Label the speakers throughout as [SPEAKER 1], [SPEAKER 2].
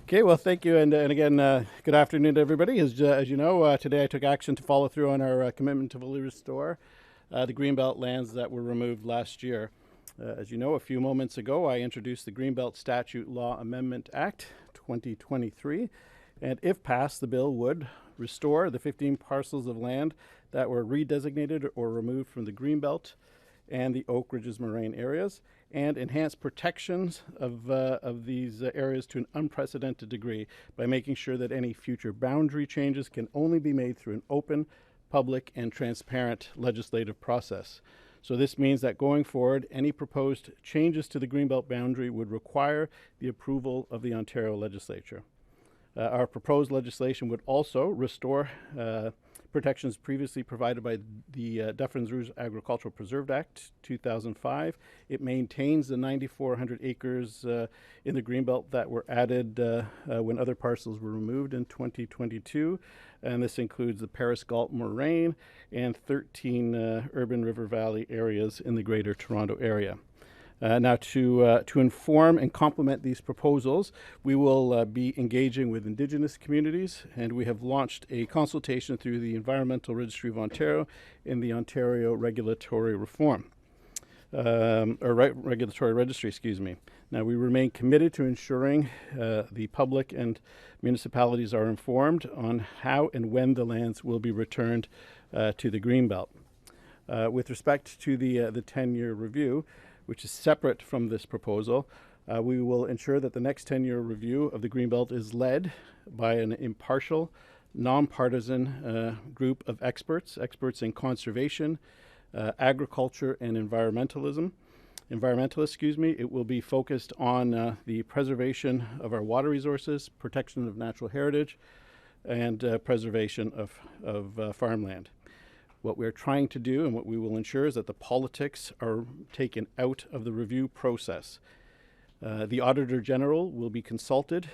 [SPEAKER 1] Okay, well, thank you, and again, good afternoon to everybody. As you know, today I took action to follow through on our commitment to fully restore the Greenbelt lands that were removed last year. As you know, a few moments ago, I introduced the Greenbelt Statute Law Amendment Act 2023, and if passed, the bill would restore the 15 parcels of land that were redesignated or removed from the Greenbelt and the Oak Ridges moraine areas, and enhance protections of these areas to an unprecedented degree by making sure that any future boundary changes can only be made through an open, public, and transparent legislative process. So this means that going forward, any proposed changes to the Greenbelt boundary would require the approval of the Ontario legislature. Our proposed legislation would also restore protections previously provided by the Dufferin Rouge Agricultural Preserved Act 2005. It maintains the 9,400 acres in the Greenbelt that were added when other parcels were removed in 2022. And this includes the Paris Galt Moraine and 13 urban river valley areas in the Greater Toronto area. Now, to inform and complement these proposals, we will be engaging with Indigenous communities, and we have launched a consultation through the Environmental Registry of Ontario in the Ontario Regulatory Reform, Regulatory Registry, excuse me. Now, we remain committed to ensuring the public and municipalities are informed on how and when the lands will be returned to the Greenbelt. With respect to the 10-year review, which is separate from this proposal, we will ensure that the next 10-year review of the Greenbelt is led by an impartial, nonpartisan group of experts in conservation, agriculture, and environmentalists. It will be focused on the preservation of our water resources, protection of natural heritage, and preservation of farmland. What we're trying to do and what we will ensure is that the politics are taken out of the review process. The Auditor General will be consulted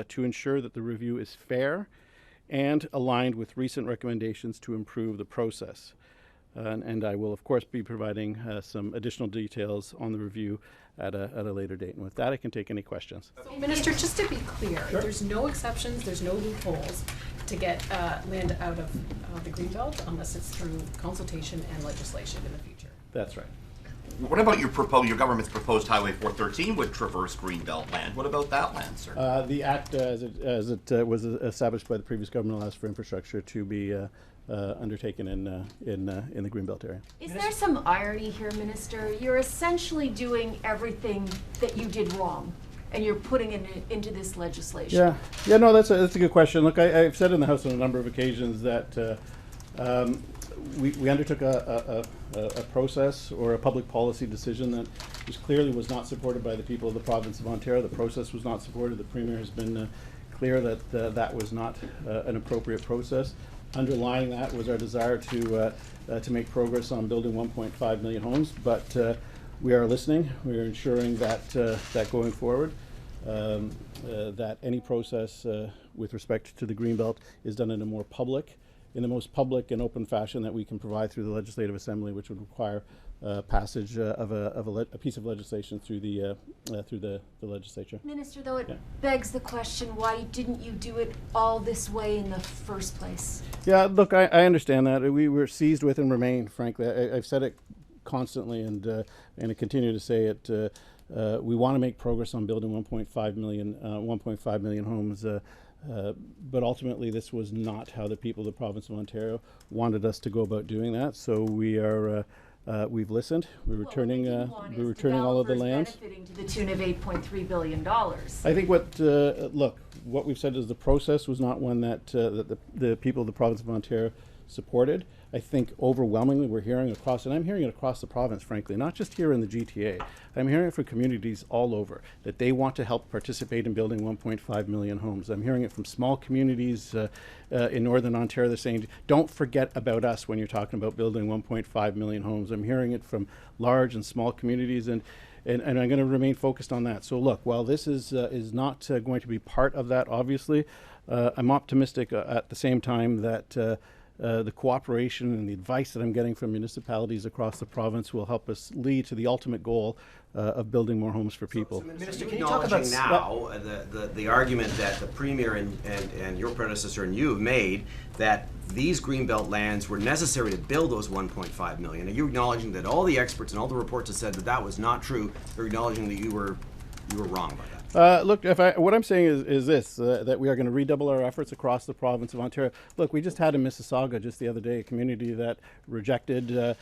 [SPEAKER 1] to ensure that the review is fair and aligned with recent recommendations to improve the process. And I will, of course, be providing some additional details on the review at a later date. And with that, I can take any questions.
[SPEAKER 2] So, Minister, just to be clear,
[SPEAKER 1] Sure.
[SPEAKER 2] There's no exceptions, there's no loopholes to get land out of the Greenbelt unless it's through consultation and legislation in the future.
[SPEAKER 1] That's right.
[SPEAKER 3] What about your government's proposed Highway 413 would traverse Greenbelt land? What about that land, sir?
[SPEAKER 1] The Act, as it was established by the previous government, allows for infrastructure to be undertaken in the Greenbelt area.
[SPEAKER 4] Is there some irony here, Minister? You're essentially doing everything that you did wrong, and you're putting it into this legislation.
[SPEAKER 1] Yeah. No, that's a good question. Look, I've said in the House on a number of occasions that we undertook a process or a public policy decision that clearly was not supported by the people of the province of Ontario. The process was not supported. The Premier has been clear that that was not an appropriate process. Underlying that was our desire to make progress on building 1.5 million homes, but we are listening. We are ensuring that that going forward, that any process with respect to the Greenbelt is done in the most public and open fashion that we can provide through the Legislative Assembly, which would require passage of a piece of legislation through the legislature.
[SPEAKER 4] Minister, though, it begs the question, why didn't you do it all this way in the first place?
[SPEAKER 1] Yeah, look, I understand that. We were seized with and remain, frankly. I've said it constantly and I continue to say it. We want to make progress on building 1.5 million homes. But ultimately, this was not how the people of the province of Ontario wanted us to go about doing that. So we've listened. We're returning all of the lands.
[SPEAKER 4] Benefiting to the tune of $8.3 billion.
[SPEAKER 1] I think what we've said is the process was not one that the people of the province of Ontario supported. I think overwhelmingly we're hearing across, and I'm hearing it across the province, frankly, not just here in the GTA. I'm hearing it from communities all over, that they want to help participate in building 1.5 million homes. I'm hearing it from small communities in Northern Ontario. They're saying, don't forget about us when you're talking about building 1.5 million homes. I'm hearing it from large and small communities, and I'm going to remain focused on that. So look, while this is not going to be part of that, obviously, I'm optimistic at the same time that the cooperation and the advice that I'm getting from municipalities across the province will help us lead to the ultimate goal of building more homes for people.
[SPEAKER 5] So Minister, can you talk about now the argument that the Premier and your predecessor and you have made that these Greenbelt lands were necessary to build those 1.5 million? Are you acknowledging that all the experts and all the reports have said that that was not true, or acknowledging that you were wrong about that?
[SPEAKER 1] Look, what I'm saying is this, that we are going to redouble our efforts across the province of Ontario. Look, we just had in Mississauga just the other day a community that rejected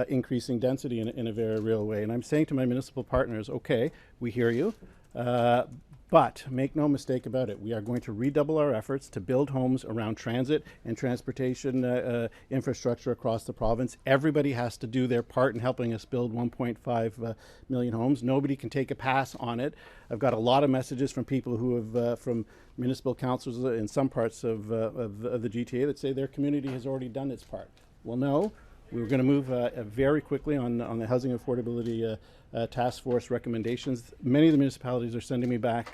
[SPEAKER 1] increasing density in a very real way. And I'm saying to my municipal partners, okay, we hear you, but make no mistake about it, we are going to redouble our efforts to build homes around transit and transportation infrastructure across the province. Everybody has to do their part in helping us build 1.5 million homes. Nobody can take a pass on it. I've got a lot of messages from people who have, from municipal councils in some parts of the GTA that say their community has already done its part. Well, no. We were going to move very quickly on the housing affordability task force recommendations. Many of the municipalities are sending me back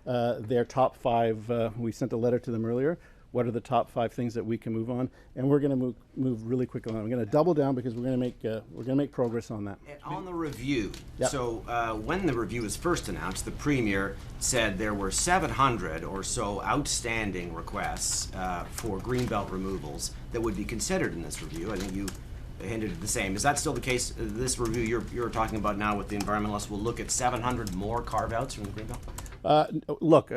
[SPEAKER 1] their top 5. We sent a letter to them earlier. What are the top 5 things that we can move on? And we're going to move really quickly on. I'm going to double down because we're going to make progress on that.
[SPEAKER 5] And on the review,
[SPEAKER 1] Yep.
[SPEAKER 5] So when the review was first announced, the Premier said there were 700 or so outstanding requests for Greenbelt removals that would be considered in this review. I think you hinted at the same. Is that still the case? This review you're talking about now with the environmentalists will look at 700 more carve-outs from the Greenbelt?
[SPEAKER 1] Look,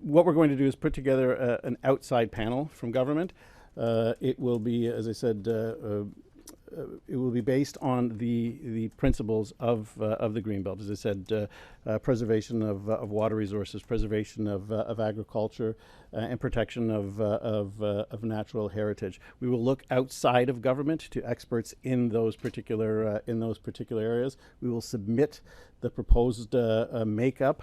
[SPEAKER 1] what we're going to do is put together an outside panel from government. It will be, as I said, it will be based on the principles of the Greenbelt. As I said, preservation of water resources, preservation of agriculture, and protection of natural heritage. We will look outside of government to experts in those particular areas. We will submit the proposed makeup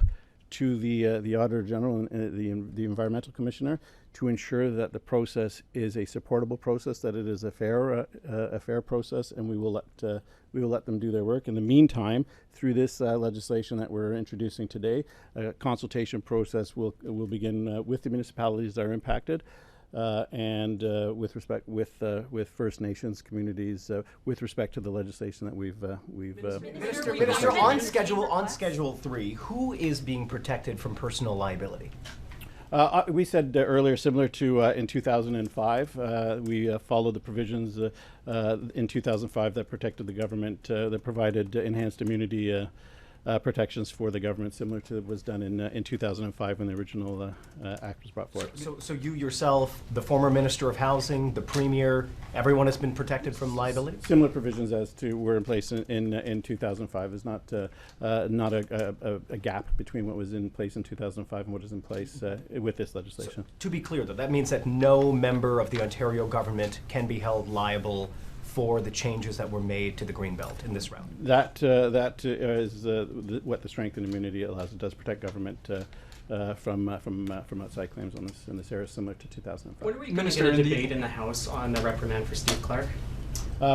[SPEAKER 1] to the Auditor General and the Environmental Commissioner to ensure that the process is a supportable process, that it is a fair process, and we will let them do their work. In the meantime, through this legislation that we're introducing today, a consultation process will begin with the municipalities that are impacted. And with First Nations communities, with respect to the legislation that we've
[SPEAKER 6] Minister, on Schedule 3, who is being protected from personal liability?
[SPEAKER 1] We said earlier, similar to in 2005, we followed the provisions in 2005 that protected the government, that provided enhanced immunity protections for the government, similar to what was done in 2005 when the original act was brought forward.
[SPEAKER 6] So you yourself, the former Minister of Housing, the Premier, everyone has been protected from liability?
[SPEAKER 1] Similar provisions as to were in place in 2005. There's not a gap between what was in place in 2005 and what is in place with this legislation.
[SPEAKER 6] So, to be clear, though, that means that no member of the Ontario government can be held liable for the changes that were made to the Greenbelt in this round.
[SPEAKER 1] That is what the strength and immunity allows. It does protect government from outside claims on this in this area, similar to 2005.
[SPEAKER 7] When are we going to get a debate in the House on the reprimand for Steve Clark?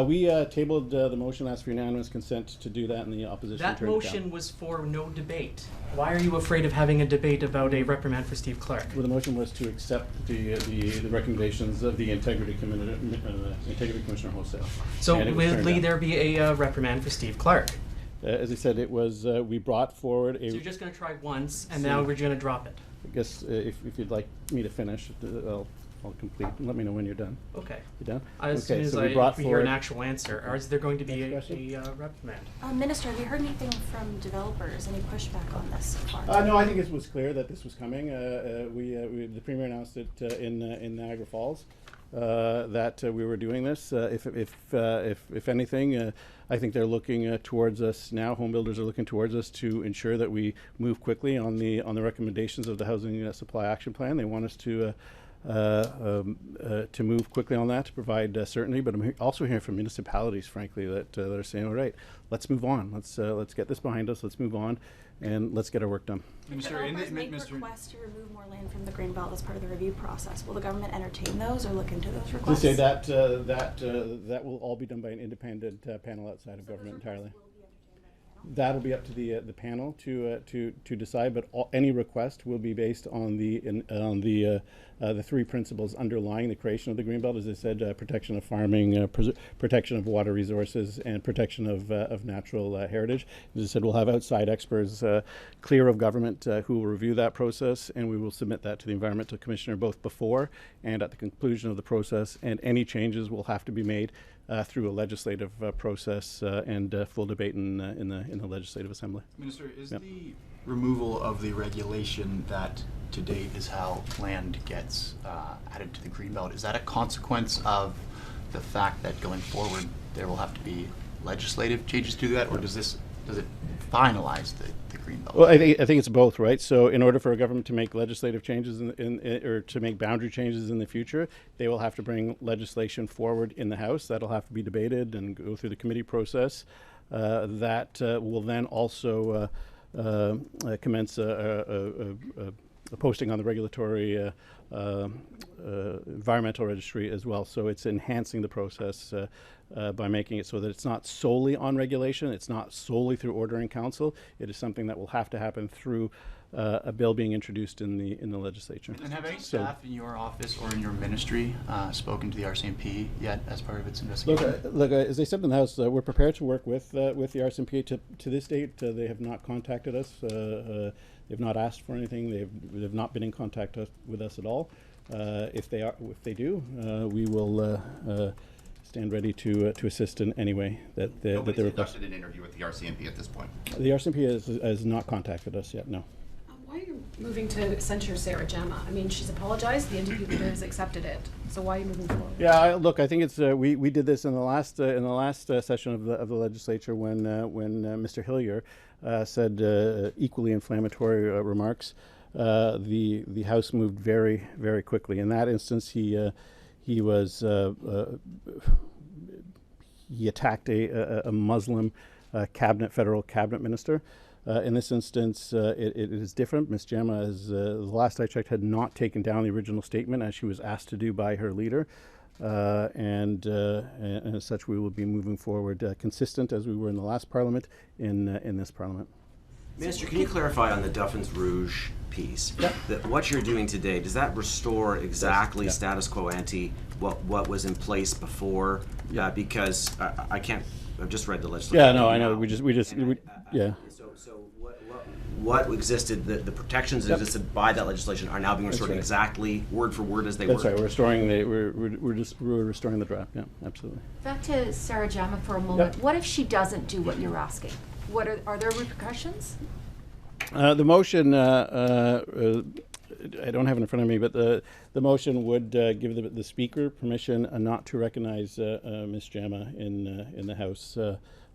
[SPEAKER 1] We tabled the motion, asked for unanimous consent to do that, and the opposition
[SPEAKER 7] That
[SPEAKER 1] turned it down.
[SPEAKER 7] motion was for no debate. Why are you afraid of having a debate about a reprimand for Steve Clark?
[SPEAKER 1] Well, the motion was to accept the recommendations of the Integrity Commissioner Wholesale.
[SPEAKER 7] So
[SPEAKER 1] And it was
[SPEAKER 7] will
[SPEAKER 1] turned down.
[SPEAKER 7] there be a reprimand for Steve Clark?
[SPEAKER 1] As I said, it was we brought forward a.
[SPEAKER 7] So you're just going to try once, and now we're going to drop it.
[SPEAKER 1] I guess if you'd like me to finish, I'll complete. Let me know when you're done.
[SPEAKER 7] Okay.
[SPEAKER 1] You done?
[SPEAKER 7] As
[SPEAKER 1] Okay,
[SPEAKER 7] soon as
[SPEAKER 1] so we brought
[SPEAKER 7] we hear an
[SPEAKER 1] forward-
[SPEAKER 7] actual answer, or is there going to be
[SPEAKER 1] Next
[SPEAKER 7] a reprimand?
[SPEAKER 8] Minister, have you heard anything from developers? Any pushback on this so far?
[SPEAKER 1] No, I think it was clear that this was coming. The Premier announced it in Niagara Falls that we were doing this. If anything, I think they're looking towards us now. Home builders are looking towards us to ensure that we move quickly on the recommendations of the Housing Supply Action Plan. They want us to move quickly on that to provide certainty. But I'm also hearing from municipalities, frankly, that are saying, "All right, let's move on. Let's get this behind us. Let's move on, and let's get our work done."
[SPEAKER 8] If developers make requests to remove more land from the Greenbelt as part of the review process, will the government entertain those or look into those
[SPEAKER 1] To
[SPEAKER 8] requests?
[SPEAKER 1] say that will all be done by an independent panel outside of government entirely. That'll be up to the panel to decide, but any request will be based on the three principles underlying the creation of the Greenbelt. As I said, protection of farming, protection of water resources, and protection of natural heritage. As I said, we'll have outside experts clear of government who will review that process, and we will submit that to the Environmental Commissioner both before and at the conclusion of the process, and any changes will have to be made through a legislative process and full debate in the Legislative Assembly.
[SPEAKER 9] Minister, is the removal of the regulation that to date is how land gets added to the Greenbelt, is that a consequence of the fact that going forward there will have to be legislative changes to that, or does it finalize the Greenbelt?
[SPEAKER 1] Well, I think it's both, right? So in order for a government to make legislative changes or to make boundary changes in the future, they will have to bring legislation forward in the House. That'll have to be debated and go through the committee process. That will then also commence a posting on the regulatory environmental registry as well. So it's enhancing the process by making it so that it's not solely on regulation, it's not solely through order in council. It is something that will have to happen through a bill being introduced in the legislature.
[SPEAKER 9] And have any staff in your office or in your ministry spoken to the RCMP yet as part of its investigation?
[SPEAKER 1] Look, as I said in the House, we're prepared to work with the RCMP. To this date, they have not contacted us. They've not asked for anything. They've not been in contact with us at all. If they do, we will stand ready to assist in any way that they request.
[SPEAKER 3] Nobody's conducted an interview with the RCMP at this point.
[SPEAKER 1] The RCMP has not contacted us yet. No.
[SPEAKER 2] Why are you moving to censure Sarah Jama? I mean, she's apologized, the NDP leader has accepted it, so why are you moving forward?
[SPEAKER 1] Yeah, look, I think it's we did this in the last session of the legislature when Mr. Hillier said equally inflammatory remarks. The House moved very, very quickly. In that instance, he attacked a Muslim federal cabinet minister. In this instance, it is different. Ms. Jama, the last I checked, had not taken down the original statement as she was asked to do by her leader. And as such, we will be moving forward consistent as we were in the last Parliament in this Parliament.
[SPEAKER 5] Minister, can you clarify on the Duffins Rouge piece? Yep. That what you're doing today, does that restore exactly status quo ante what was in place before?
[SPEAKER 1] Yeah.
[SPEAKER 5] Because I can't. I've just read the legislation.
[SPEAKER 1] Yeah, no, I know. Yeah.
[SPEAKER 5] So what existed? The protections that existed by that legislation are now being restored exactly word for word as they were.
[SPEAKER 1] That's right. We're restoring we're restoring the draft. Yeah, absolutely.
[SPEAKER 4] Back to Sarah Jama for a moment.
[SPEAKER 1] Yep.
[SPEAKER 4] What if she doesn't do what you're asking? What are there repercussions?
[SPEAKER 1] The motion, I don't have it in front of me, but the motion would give the Speaker permission not to recognize Ms. Jama in the House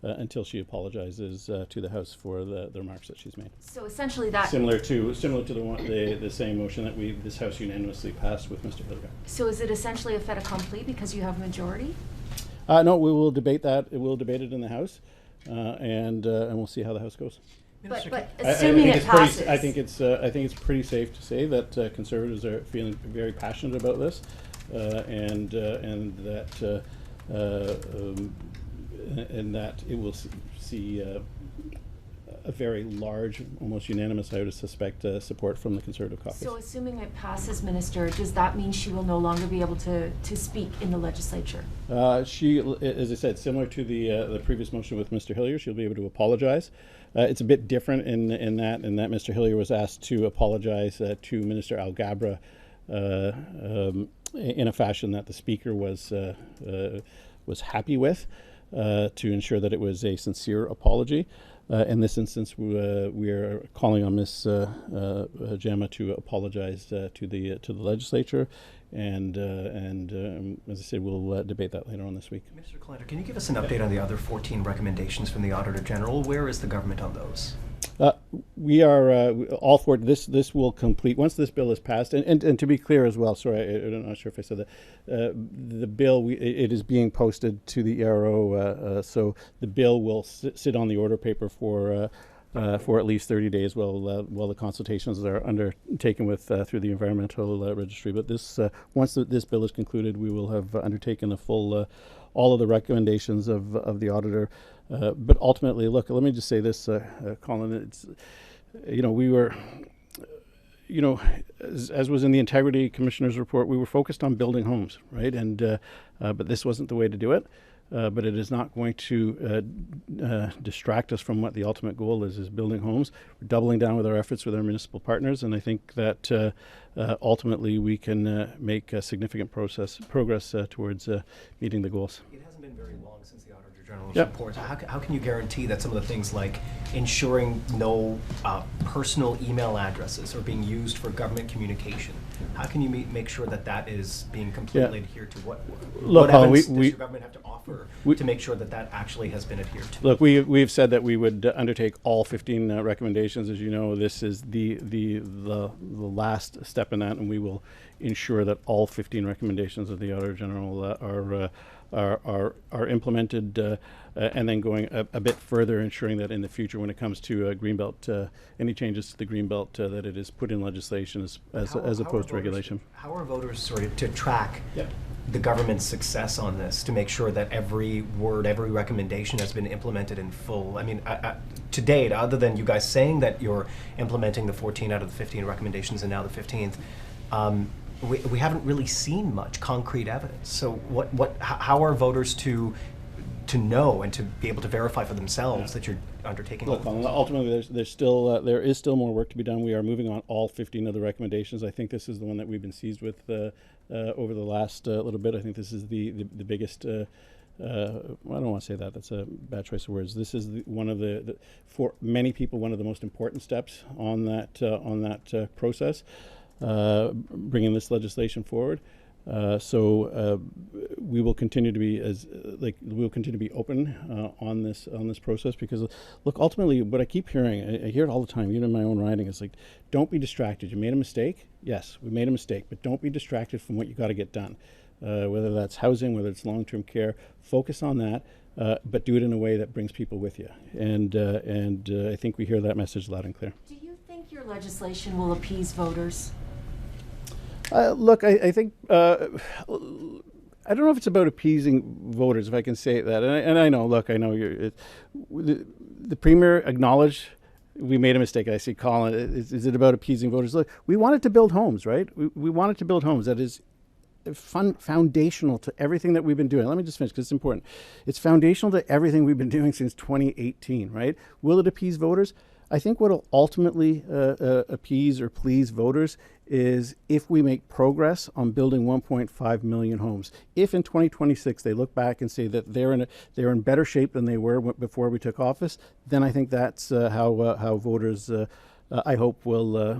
[SPEAKER 1] until she apologizes to the House for the remarks that she's made.
[SPEAKER 4] So essentially that
[SPEAKER 1] similar to the same motion that this House unanimously passed with Mr. Hillier.
[SPEAKER 4] So is it essentially a fait accompli because you have a majority?
[SPEAKER 1] No, we will debate that. We'll debate it in the House, and we'll see how the House goes.
[SPEAKER 4] But assuming it passes,
[SPEAKER 1] I think it's pretty safe to say that Conservatives are feeling very passionate about this, and that it will see a very large, almost unanimous, I would suspect, support from the Conservative caucus.
[SPEAKER 4] So assuming it passes, Minister, does that mean she will no longer be able to speak in the legislature?
[SPEAKER 1] She, as I said, similar to the previous motion with Mr. Hillier, she'll be able to apologize. It's a bit different in that Mr. Hillier was asked to apologize to Minister Alghabra in a fashion that the Speaker was happy with, to ensure that it was a sincere apology. In this instance, we are calling on Ms. Jama to apologize to the legislature, and as I said, we'll debate that later on this week.
[SPEAKER 6] Mr. Calandra, can you give us an update on the other 14 recommendations from the Auditor General? Where is the government on those?
[SPEAKER 1] We are all for this. This will complete once this bill is passed. And to be clear as well, sorry, I'm not sure if I said that. The bill it is being posted to the ERO, so the bill will sit on the order paper for for at least 30 days while the consultations are undertaken with through the environmental registry. But this once this bill is concluded, we will have undertaken a full all of the recommendations of the auditor. But ultimately, look, let me just say this, Colin. It's we were. As was in the Integrity Commissioner's report, we were focused on building homes, right? And but this wasn't the way to do it. But it is not going to distract us from what the ultimate goal is building homes. We're doubling down with our efforts with our municipal partners, and I think that ultimately we can make significant progress towards meeting the goals.
[SPEAKER 6] It hasn't been very long since the Auditor General's
[SPEAKER 1] Yep.
[SPEAKER 6] report. How can you guarantee that some of the things like ensuring no personal email addresses are being used for government communication, how can you make sure that that is being completely adhered to? What
[SPEAKER 1] Colin,
[SPEAKER 6] evidence does your government have to offer to make sure that that actually has been adhered to?
[SPEAKER 1] Look, we've said that we would undertake all 15 recommendations. As you know, this is the last step in that, and we will ensure that all 15 recommendations of the Auditor General are implemented, and then going a bit further, ensuring that in the future, when it comes to Greenbelt, any changes to the Greenbelt, that it is put in legislation as opposed to regulation.
[SPEAKER 6] How are voters sort of to track the government's success on this, to make sure that every word, every recommendation has been implemented in full? I mean, to date, other than you guys saying that you're implementing the 14 out of the 15 recommendations and now the 15th, we haven't really seen much concrete evidence. So how are voters to know and to be able to verify for themselves that you're undertaking all of this?
[SPEAKER 1] Ultimately, there is still more work to be done. We are moving on all 15 of the recommendations. I think this is the one that we've been seized with over the last little bit. I think this is the biggest. Well, I don't want to say that. That's a bad choice of words. This is one of the for many people, one of the most important steps on that process. Bringing this legislation forward, so we will continue to be open on this process, because look, ultimately, what I keep hearing, I hear it all the time, even in my own writing, is like, don't be distracted. You made a mistake. Yes, we made a mistake, but don't be distracted from what you got to get done. Whether that's housing, whether it's long-term care, focus on that, but do it in a way that brings people with you. And I think we hear that message loud and clear.
[SPEAKER 4] Do you think your legislation will appease voters?
[SPEAKER 1] Look, I think I don't know if it's about appeasing voters, if I can say that. And I know. Look, I know the Premier acknowledged we made a mistake. I see Colin. Is it about appeasing voters? Look, we wanted to build homes, right? We wanted to build homes. That is foundational to everything that we've been doing. Let me just finish, because it's important. It's foundational to everything we've been doing since 2018, right? Will it appease voters? I think what will ultimately appease or please voters is if we make progress on building 1.5 million homes. If in 2026 they look back and say that they're in better shape than they were before we took office, then I think that's how voters, I hope, will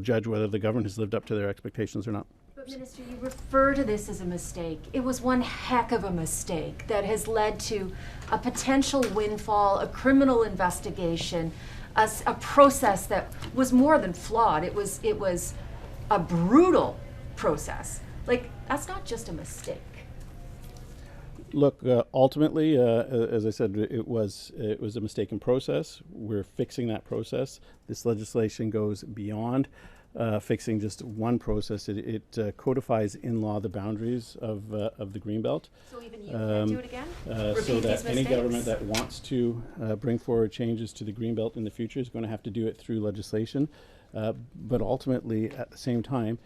[SPEAKER 1] judge whether the government has lived up to their expectations or not.
[SPEAKER 4] But Minister, you refer to this as a mistake. It was one heck of a mistake that has led to a potential windfall, a criminal investigation, a process that was more than flawed. It was a brutal process. Like, that's not just a mistake.
[SPEAKER 1] Look, ultimately, as I said, it was a mistaken process. We're fixing that process. This legislation goes beyond fixing just one process. It codifies in law the boundaries of the Greenbelt.
[SPEAKER 4] So even you can't do it again?
[SPEAKER 1] So that any government that wants to bring forward changes to the Greenbelt in the future is going to have to do it through legislation. But ultimately, at the same time,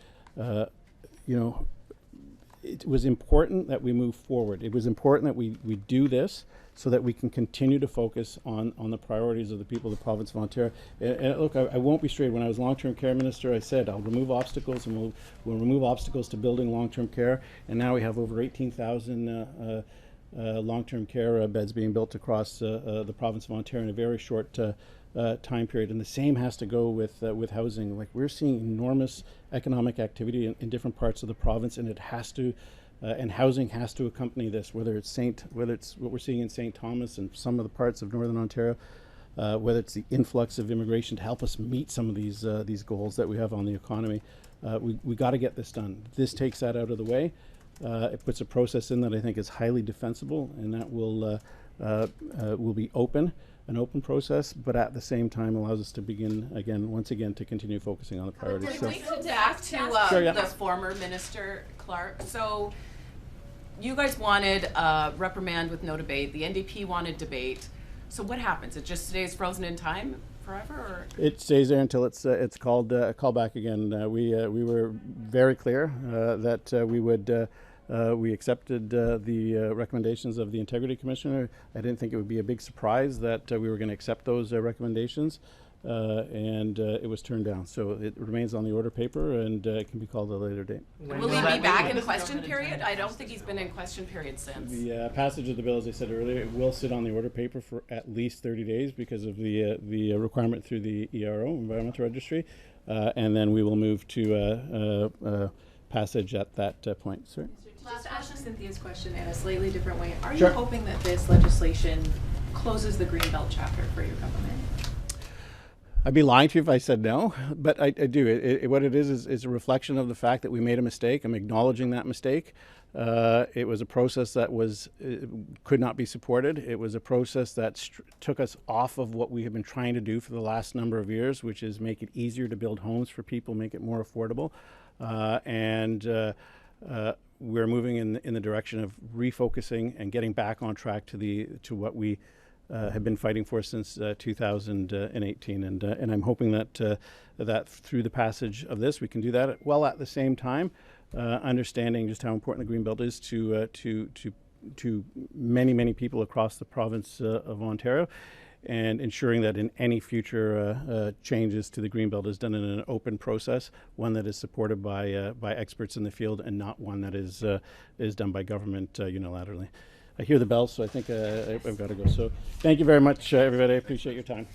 [SPEAKER 1] it was important that we move forward. It was important that we do this so that we can continue to focus on the priorities of the people of the province of Ontario. And look, I won't be straight. When I was long-term care minister, I said I'll remove obstacles, and we'll remove obstacles to building long-term care. And now we have over 18,000 long-term care beds being built across the province of Ontario in a very short time period. And the same has to go with housing. Like, we're seeing enormous economic activity in different parts of the province, and it has to. And housing has to accompany this, whether it's what we're seeing in St. Thomas and some of the parts of Northern Ontario, whether it's the influx of immigration to help us meet some of these goals that we have on the economy. We got to get this done. This takes that out of the way. It puts a process in that I think is highly defensible, and that will be open. an open process, but at the same time allows us to begin once again to continue focusing on the priorities.
[SPEAKER 10] Can we go back to
[SPEAKER 1] Sure, yeah.
[SPEAKER 10] the former Minister Clark? So you guys wanted a reprimand with no debate. The NDP wanted debate. So what happens? It just stays frozen in time forever, or?
[SPEAKER 1] It stays there until it's called back again. We were very clear that we would. We accepted the recommendations of the Integrity Commissioner. I didn't think it would be a big surprise that we were going to accept those recommendations, and it was turned down. So it remains on the order paper, and it can be called at a later date.
[SPEAKER 10] Will he be back in question period? I don't think he's been in question period since.
[SPEAKER 1] The passage of the bill, as I said earlier, it will sit on the order paper for at least 30 days because of the requirement through the ERO, Environmental Registry, and then we will move to passage at that point. Sorry.
[SPEAKER 11] Just to ask Cynthia's question in a slightly different way, are
[SPEAKER 1] Sure.
[SPEAKER 11] you hoping that this legislation closes the Greenbelt chapter for your government?
[SPEAKER 1] I'd be lying to you if I said no, but I do. What it is a reflection of the fact that we made a mistake. I'm acknowledging that mistake. It was a process that could not be supported. It was a process that took us off of what we have been trying to do for the last number of years, which is make it easier to build homes for people, make it more affordable, we're moving in the direction of refocusing and getting back on track to what we have been fighting for since 2018, and I'm hoping that that through the passage of this we can do that while at the same time understanding just how important the Greenbelt is to many people across the province of Ontario, and ensuring that in any future changes to the Greenbelt is done in an open process, one that is supported by experts in the field, and not one that is done by government unilaterally. I hear the bells, so I think I've got to go. So thank you very much, everybody. I appreciate your time.